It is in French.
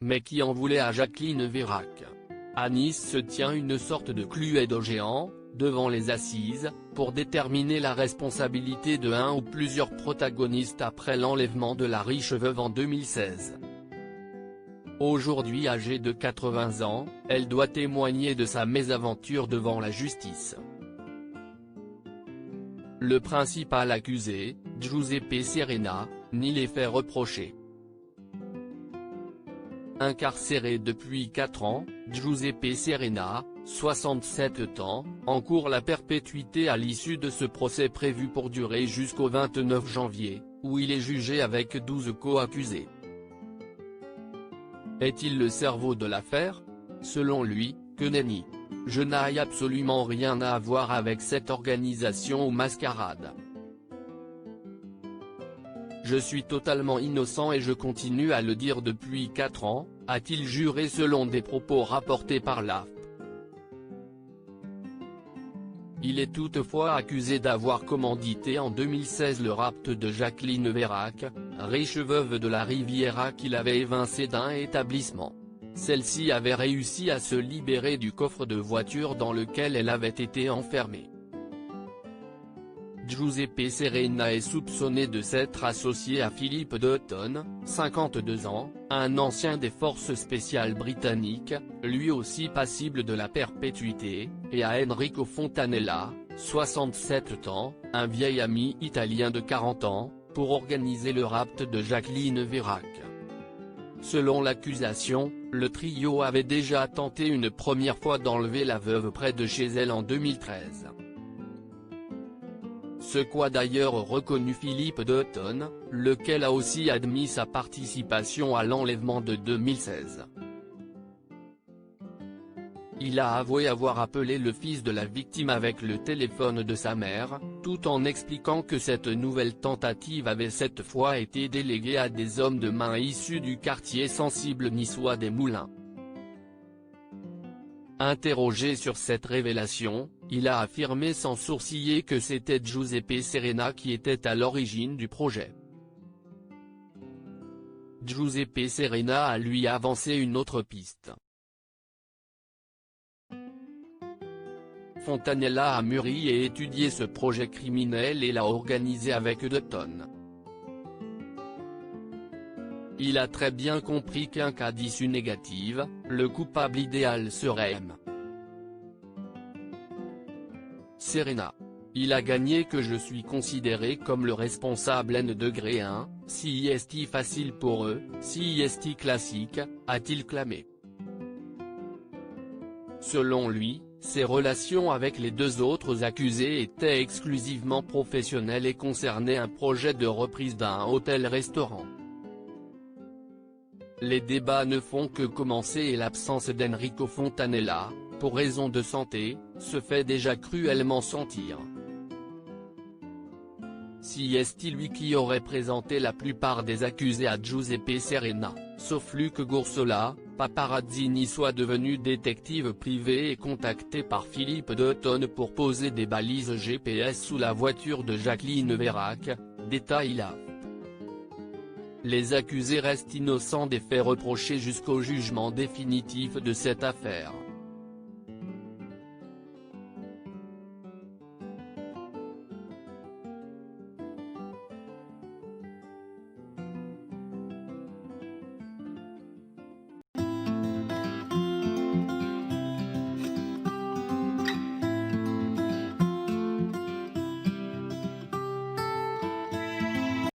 mais qui en voulait à Jacqueline Vérac. À Nice se tient une sorte de cluedo géant, devant les assises, pour déterminer la responsabilité de un ou plusieurs protagonistes après l'enlèvement de la riche veuve en 2016. Aujourd'hui âgée de 80 ans, elle doit témoigner de sa mésaventure devant la justice. Le principal accusé, Giuseppe Serena, nie les faits reprochés. Incarcéré depuis 4 ans, Giuseppe Serena, 67 ans, encourt la perpétuité à l'issue de ce procès prévu pour durer jusqu'au 29 janvier, où il est jugé avec 12 co-accusés. Est-il le cerveau de l'affaire? Selon lui, que nenni. Je n'ai absolument rien à voir avec cette organisation ou mascarade. Je suis totalement innocent et je continue à le dire depuis 4 ans, a-t-il juré selon des propos rapportés par l'AFP. Il est toutefois accusé d'avoir commandité en 2016 le rapt de Jacqueline Vérac, riche veuve de la Riviera qu'il avait évincée d'un établissement. Celle-ci avait réussi à se libérer du coffre de voiture dans lequel elle avait été enfermée. Giuseppe Serena est soupçonné de s'être associé à Philippe Dutton, 52 ans, un ancien des forces spéciales britanniques, lui aussi passible de la perpétuité, et à Enrico Fontanella, 67 ans, un vieil ami italien de 40 ans, pour organiser le rapt de Jacqueline Vérac. Selon l'accusation, le trio avait déjà tenté une première fois d'enlever la veuve près de chez elle en 2013. Ce qu'a d'ailleurs reconnu Philippe Dutton, lequel a aussi admis sa participation à l'enlèvement de 2016. Il a avoué avoir appelé le fils de la victime avec le téléphone de sa mère, tout en expliquant que cette nouvelle tentative avait cette fois été déléguée à des hommes de main issus du quartier sensible niçois des Moulins. Interrogé sur cette révélation, il a affirmé sans sourciller que c'était Giuseppe Serena qui était à l'origine du projet. Giuseppe Serena a lui avancé une autre piste. Fontanella a mûri et étudié ce projet criminel et l'a organisé avec Dutton. Il a très bien compris qu'en cas d'issue négative, le coupable idéal serait M. Serena. Il a gagné que je suis considéré comme le responsable N-1, si est facile pour eux, si est classique, a-t-il clamé. Selon lui, ses relations avec les deux autres accusés étaient exclusivement professionnelles et concernaient un projet de reprise d'un hôtel-restaurant. Les débats ne font que commencer et l'absence d'Enrico Fontanella, pour raison de santé, se fait déjà cruellement sentir. Si est lui qui aurait présenté la plupart des accusés à Giuseppe Serena, sauf Luc Goursola, paparazzi niçois devenu détective privé et contacté par Philippe Dutton pour poser des balises GPS sous la voiture de Jacqueline Vérac, détaille l'AFP. Les accusés restent innocents des faits reprochés jusqu'au jugement définitif de cette affaire.